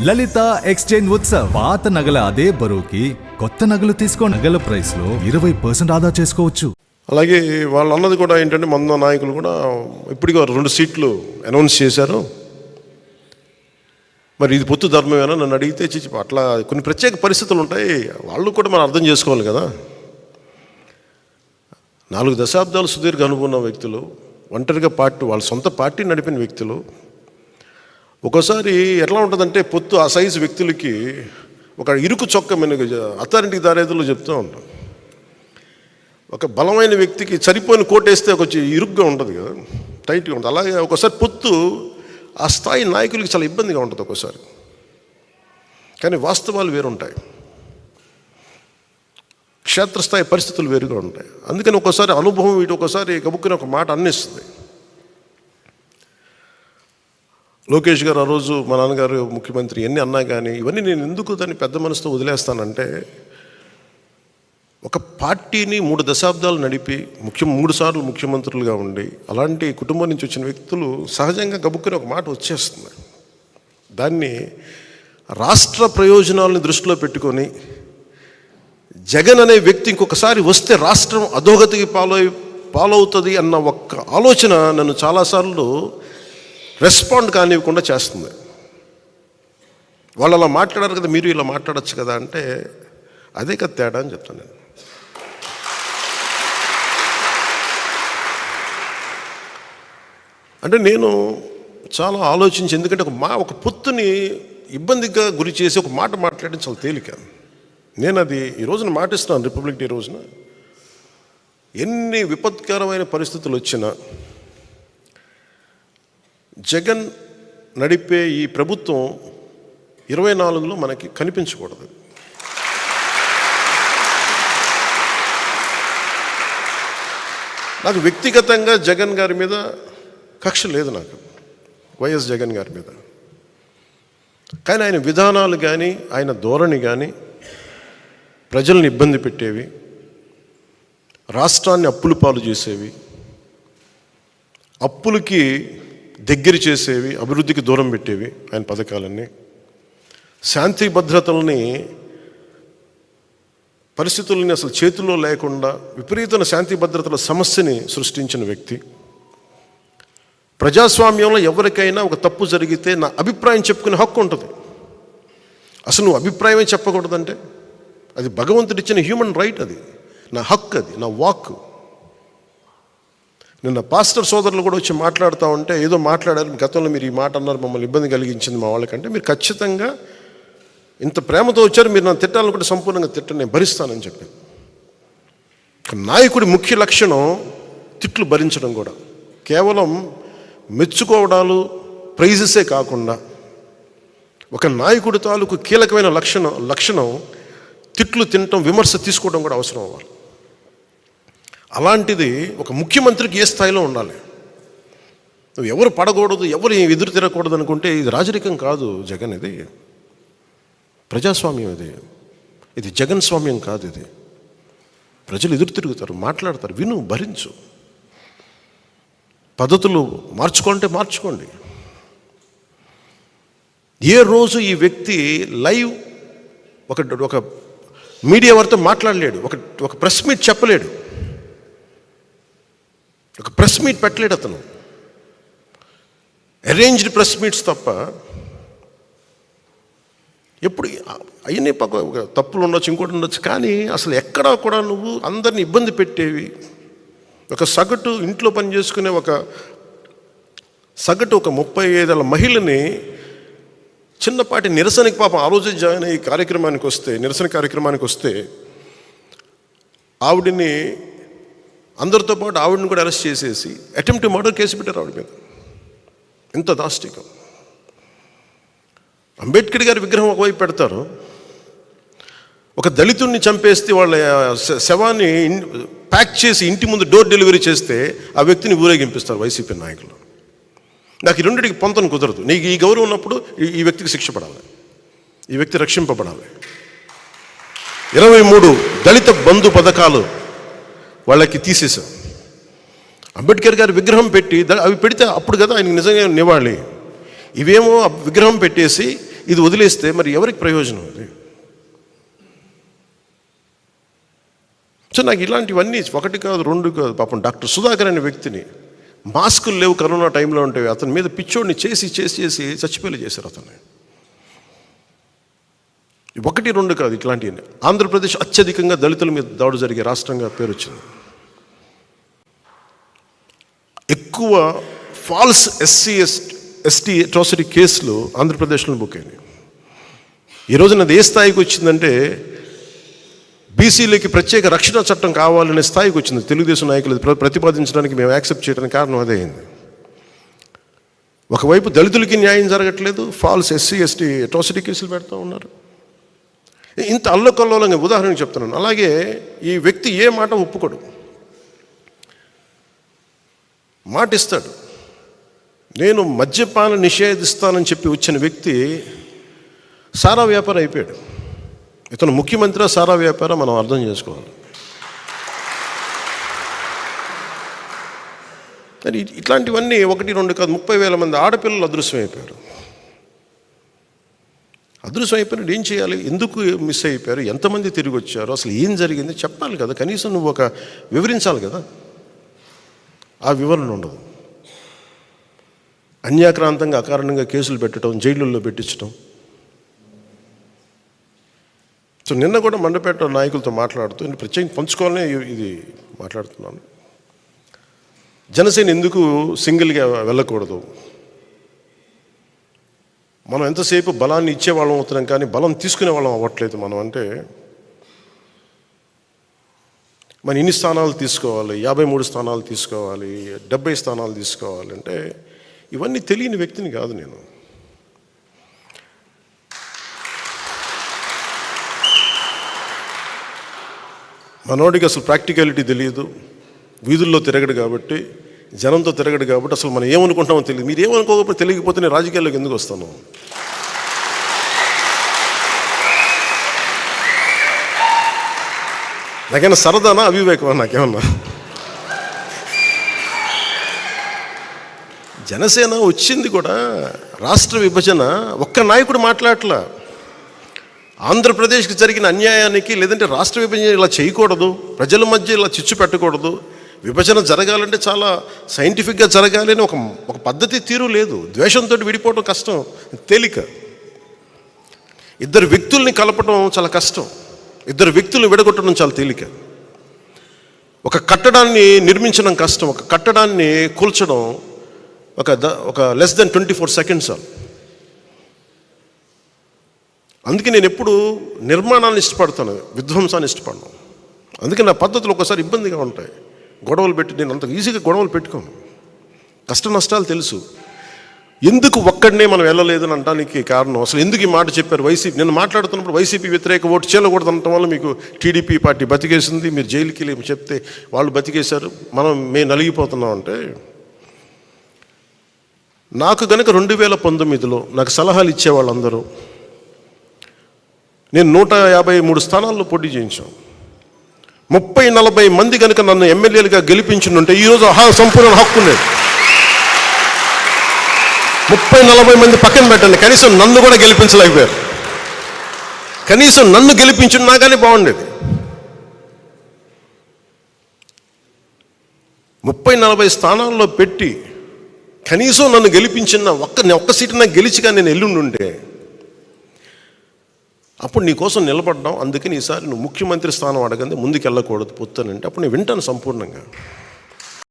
లలిత exchange Utsav. పాత నగల అదే బరువుకి కొత్త నగలు తీసుకో. నగల ప్రైస్ లో 20% ఆదా చేసుకోవచ్చు. అలాగే వాళ్ళు అన్నది కూడా ఏంటంటే, మన నాయకులు కూడా ఇప్పటికీ 2 సీట్లు అనౌన్స్ చేశారు. మరి ఇది పొత్తు ధర్మమేనా నన్ను అడిగితే అట్లా కొన్ని ప్రత్యేక పరిస్థితులు ఉంటాయి, వాళ్ళు కూడా మనం అర్థం చేసుకోవాలి కదా. 4 దశాబ్దాలు సుదీర్ఘ అనుభవం ఉన్న వ్యక్తులు, ఒంటరిగా వాళ్ళ సొంత పార్టీ నడిపిన వ్యక్తులు. ఒక్కోసారి ఎట్లా ఉంటుందంటే, పొత్తు ఆ సైజు వ్యక్తులకి ఒక ఇరుకు చొక్క అథారిటీకి దారేదులో చెప్తూ ఉంటాం. ఒక బలమైన వ్యక్తికి సరిపోయిన కోటేస్తే కొంచెం ఇరుగ్గా ఉంటుంది కదా, టైట్గా ఉంటుంది. అలాగే ఒకసారి పొత్తు ఆ స్థాయి నాయకులకి చాలా ఇబ్బందిగా ఉంటుంది ఒక్కోసారి. కానీ వాస్తవాలు వేరుంటాయి, క్షేత్రస్థాయి పరిస్థితులు వేరుగా ఉంటాయి. అందుకని ఒక్కోసారి అనుభవం ఇటు ఒకసారి గబుక్కుని ఒక మాట అన్నిస్తుంది. లోకేష్ గారు ఆ రోజు మా నాన్నగారు ముఖ్యమంత్రి ఎన్ని అన్నా కానీ ఇవన్నీ నేను ఎందుకు దాన్ని పెద్ద మనసుతో వదిలేస్తానంటే, ఒక పార్టీని 3 దశాబ్దాలు నడిపి 3 సార్లు ముఖ్యమంత్రులుగా ఉండి అలాంటి కుటుంబం నుంచి వచ్చిన వ్యక్తులు సహజంగా గబుక్కుని ఒక మాట వచ్చేస్తుంది. దాన్ని రాష్ట్ర ప్రయోజనాలను దృష్టిలో పెట్టుకొని జగన్ అనే వ్యక్తి ఇంకొకసారి వస్తే రాష్ట్రం అధోగతికి పాలవుతుంది అన్న ఒక్క ఆలోచన నన్ను చాలాసార్లు రెస్పాండ్ కానివ్వకుండా చేస్తుంది. వాళ్ళు అలా మాట్లాడారు కదా, మీరు ఇలా మాట్లాడచ్చు కదా అంటే అదే కదా తేడా అని చెప్తాను నేను. అంటే నేను చాలా ఆలోచించి, ఎందుకంటే ఒక పొత్తుని ఇబ్బందిగా గురి చేసి ఒక మాట మాట్లాడడం చాలా తేలిక. నేను అది ఈ రోజున మాటిస్తున్నాను. రిపబ్లిక్ డే రోజున ఎన్ని విపత్కరమైన పరిస్థితులు వచ్చినా జగన్ నడిపే ఈ ప్రభుత్వం 24లో మనకి కనిపించకూడదు. నాకు వ్యక్తిగతంగా జగన్ గారి మీద కక్ష లేదు, నాకు వైఎస్ జగన్ గారి మీద. కానీ ఆయన విధానాలు కానీ ఆయన ధోరణి కానీ ప్రజల్ని ఇబ్బంది పెట్టేవి, రాష్ట్రాన్ని అప్పుల పాలు చేసేవి, అప్పులకి దగ్గర చేసేవి, అభివృద్ధికి దూరం పెట్టేవి ఆయన పథకాలన్నీ. శాంతి భద్రతల్ని పరిస్థితుల్ని అసలు చేతుల్లో లేకుండా విపరీతమైన శాంతి భద్రతల సమస్యని సృష్టించిన వ్యక్తి. ప్రజాస్వామ్యంలో ఎవరికైనా ఒక తప్పు జరిగితే నా అభిప్రాయం చెప్పుకునే హక్కు ఉంటుంది. అసలు నువ్వు అభిప్రాయమే చెప్పకూడదంటే అది భగవంతుడిచ్చిన హ్యూమన్ రైట్, అది నా హక్కు, అది నా వాక్. నిన్న పాస్టర్ సోదరులు కూడా వచ్చి మాట్లాడుతూ ఉంటే, ఏదో మాట్లాడారు, గతంలో మీరు ఈ మాట అన్నారు, మమ్మల్ని ఇబ్బంది కలిగించింది మా వాళ్ళకంటే, మీరు ఖచ్చితంగా ఇంత ప్రేమతో వచ్చారు, మీరు నన్ను తిట్టాలనుకుంటే సంపూర్ణంగా తిట్టని నేను భరిస్తానని చెప్పి. నాయకుడి ముఖ్య లక్షణం తిట్లు భరించడం కూడా. కేవలం మెచ్చుకోవడాలు ప్రైజెసే కాకుండా ఒక నాయకుడి తాలూకు కీలకమైన లక్షణం తిట్లు తినటం, విమర్శ తీసుకోవడం కూడా అవసరం అవ్వాలి. అలాంటిది ఒక ముఖ్యమంత్రికి ఏ స్థాయిలో ఉండాలి. నువ్వు ఎవరు పడకూడదు, ఎవరు ఎదురు తిరగకూడదు అనుకుంటే ఇది రాజరికం కాదు జగన్, ఇది ప్రజాస్వామ్యం, ఇది జగన్ స్వామ్యం కాదు. ఇది ప్రజలు ఎదురు తిరుగుతారు, మాట్లాడతారు, విను, భరించు. పద్ధతులు మార్చుకుంటే మార్చుకోండి. ఏ రోజు ఈ వ్యక్తి లైవ్ ఒక మీడియా వారితో మాట్లాడలేడు, ఒక ప్రెస్ మీట్ చెప్పలేడు, ఒక ప్రెస్ మీట్ పెట్టలేడు అతను. అరేంజ్డ్ ప్రెస్ మీట్స్ తప్ప. ఎప్పుడు అవన్నీ తప్పులు ఉండొచ్చు, ఇంకోటి ఉండొచ్చు, కానీ అసలు ఎక్కడా కూడా నువ్వు అందరిని ఇబ్బంది పెట్టేవి, ఒక సగటు ఇంట్లో పని చేసుకునే ఒక 35 ఏళ్ళ మహిళని చిన్నపాటి నిరసనకి, పాపం ఆ రోజు జాయిన్ అయ్యి కార్యక్రమానికి వస్తే, నిరసన కార్యక్రమానికి వస్తే ఆవిడని అందరితో పాటు ఆవిడని కూడా అరెస్ట్ చేసేసి అటెంప్ట్ మర్డర్ కేసు పెట్టారు ఆవిడ మీద. ఎంత దాష్టికం. అంబేద్కర్ గారి విగ్రహం ఒకవైపు పెడతారు, ఒక దళితుడిని చంపేస్తే వాళ్ళ శవాన్ని ప్యాక్ చేసి ఇంటి ముందు డోర్ డెలివరీ చేస్తే ఆ వ్యక్తిని ఊరేగింపిస్తారు వైసీపీ నాయకులు. నాకు ఈ రెండింటికి పొంతన కుదరదు. నీకు ఈ గౌరవం ఉన్నప్పుడు ఈ వ్యక్తికి శిక్ష పడాలి, ఈ వ్యక్తి రక్షింపబడాలి. 23 దళిత బంధు పథకాలు వాళ్ళకి తీసేశాం. అంబేద్కర్ గారి విగ్రహం పెట్టి అవి పెడితే అప్పుడు కదా ఆయనకి నిజంగా నివాళి. ఇవేమో విగ్రహం పెట్టేసి ఇది వదిలేస్తే మరి ఎవరికి ప్రయోజనం అది? సో నాకు ఇలాంటివన్నీ ఒకటి కాదు, రెండు కాదు. పాపం డాక్టర్ సుధాకర్ అనే వ్యక్తిని మాస్కులు లేవు కరోనా టైంలో ఉంటే అతని మీద పిచ్చోడిని చేసి చచ్చిపోయేలా చేశారు అతన్ని. ఒకటి రెండు కాదు ఇట్లాంటివన్నీ. ఆంధ్రప్రదేశ్ అత్యధికంగా దళితుల మీద దాడి జరిగే రాష్ట్రంగా పేరు వచ్చింది. ఎక్కువ ఫాల్స్ ఎస్టీ అట్రాసిటీ కేసులు ఆంధ్రప్రదేశ్లో బుక్ అయినాయి. ఈరోజు నాది ఏ స్థాయికి వచ్చిందంటే బీసీలకి ప్రత్యేక రక్షణ చట్టం కావాలనే స్థాయికి వచ్చింది. తెలుగుదేశం నాయకులు ప్రతిపాదించడానికి మేము యాక్సెప్ట్ చేయడానికి కారణం అదే అయింది. ఒకవైపు దళితులకి న్యాయం జరగట్లేదు, ఫాల్స్ ఎస్టీ అట్రాసిటీ కేసులు పెడతా ఉన్నారు. ఇంత అల్లకల్లోలంగా ఉదాహరణకు చెప్తున్నాను. అలాగే ఈ వ్యక్తి ఏ మాట ఒప్పుకోడు, మాట ఇస్తాడు. నేను మద్యపాన నిషేధిస్తానని చెప్పి వచ్చిన వ్యక్తి సారా వ్యాపారం అయిపోయాడు. ఇతను ముఖ్యమంత్రి సారా వ్యాపారం మనం అర్థం చేసుకోవాలి. మరి ఇట్లాంటివన్నీ ఒకటి రెండు కాదు, 30,000 మంది ఆడపిల్లలు అదృశ్యమైపోయారు. అదృశ్యమైపోయినట్టు ఏం చేయాలి? ఎందుకు మిస్ అయిపోయారు? ఎంతమంది తిరిగి వచ్చారు? అసలు ఏం జరిగింది చెప్పాలి కదా, కనీసం నువ్వు ఒక వివరించాలి కదా. ఆ వివరణ ఉండదు. అన్యాక్రాంతంగా అకారణంగా కేసులు పెట్టడం, జైళ్ళల్లో పెట్టించడం. సో నిన్న కూడా మండపేట నాయకులతో మాట్లాడుతూ నేను ప్రత్యేకంగా పంచుకోవాలనే ఇది మాట్లాడుతున్నాను. జనసేన ఎందుకు సింగిల్గా వెళ్ళకూడదు? మనం ఎంతసేపు బలాన్ని ఇచ్చేవాళ్ళం అవుతున్నాం కానీ బలం తీసుకునే వాళ్ళం అవ్వట్లేదు. మనం అంటే మన ఇన్ని స్థానాలు తీసుకోవాలి, 53 స్థానాలు తీసుకోవాలి, 70 స్థానాలు తీసుకోవాలి అంటే ఇవన్నీ తెలియని వ్యక్తిని కాదు నేను. మనోడికి అసలు ప్రాక్టికాలిటీ తెలియదు, వీధుల్లో తిరగడు కాబట్టి, జనంతో తిరగడు కాబట్టి అసలు మనం ఏమనుకుంటామో తెలియదు. మీరు ఏమనుకోకపోతే తెలియకపోతే నేను రాజకీయాల్లోకి ఎందుకు వస్తాను? నాకేమన్నా సరదానా అవివేకమా? నాకేమన్నా జనసేన వచ్చింది కూడా రాష్ట్ర విభజన ఒక్క నాయకుడు మాట్లాడట్లా. ఆంధ్రప్రదేశ్కి జరిగిన అన్యాయానికి, లేదంటే రాష్ట్ర విభజన ఇలా చేయకూడదు, ప్రజల మధ్య ఇలా చిచ్చు పెట్టకూడదు, విభజన జరగాలంటే చాలా సైంటిఫిక్గా జరగాలి అని ఒక పద్ధతి తీరు లేదు. ద్వేషంతో విడిపోవడం కష్టం, తేలిక. ఇద్దరు వ్యక్తుల్ని కలపడం చాలా కష్టం, ఇద్దరు వ్యక్తులు విడగొట్టడం చాలా తేలిక. ఒక కట్టడాన్ని నిర్మించడం కష్టం, ఒక కట్టడాన్ని కూల్చడం ఒక లెస్ దెన్ 24 సెకండ్స్. అందుకే నేను ఎప్పుడు నిర్మాణాన్ని ఇష్టపడతాను, విధ్వంసాన్ని ఇష్టపడను. అందుకే నా పద్ధతులు ఒకసారి ఇబ్బందిగా ఉంటాయి. గొడవలు పెట్టి నేను అంత ఈజీగా గొడవలు పెట్టుకోను. కష్ట నష్టాలు తెలుసు. ఎందుకు ఒక్కడనే మనం వెళ్ళలేదని అనడానికి కారణం, అసలు ఎందుకు ఈ మాట చెప్పారు వైసీపీ? నేను మాట్లాడుతున్నప్పుడు వైసీపీ వ్యతిరేక ఓటు చేయకూడదు అనటం వల్ల మీకు టీడీపీ పార్టీ బతికేసింది, మీరు జైలుకి వెళ్ళి చెప్తే వాళ్ళు బతికేశారు, మేము నలిగిపోతున్నాం అంటే. నాకు కనుక 2019లో నాకు సలహాలు ఇచ్చేవాళ్ళందరూ, నేను 153 స్థానాల్లో పోటీ చేయించాను. 30-40 మంది కనుక నన్ను ఎమ్మెల్యేలుగా గెలిపించుంటే ఈరోజు సంపూర్ణ హక్కు ఉండేది. 30-40 మంది పక్కన పెట్టండి, కనీసం నన్ను కూడా గెలిపించలేకపోయారు. కనీసం నన్ను గెలిపించున్నా కానీ బాగుండేది. 30-40 స్థానాల్లో పెట్టి కనీసం నన్ను గెలిపించిన ఒక్క సీటు నాకు గెలిచిగా నేను ఎల్లుండుంటే అప్పుడు నీ కోసం నిలబడ్డాం, అందుకని ఈసారి నువ్వు ముఖ్యమంత్రి స్థానం అడగండి, ముందుకు వెళ్ళకూడదు పొత్తునంటే అప్పుడు నేను వింటాను సంపూర్ణంగా.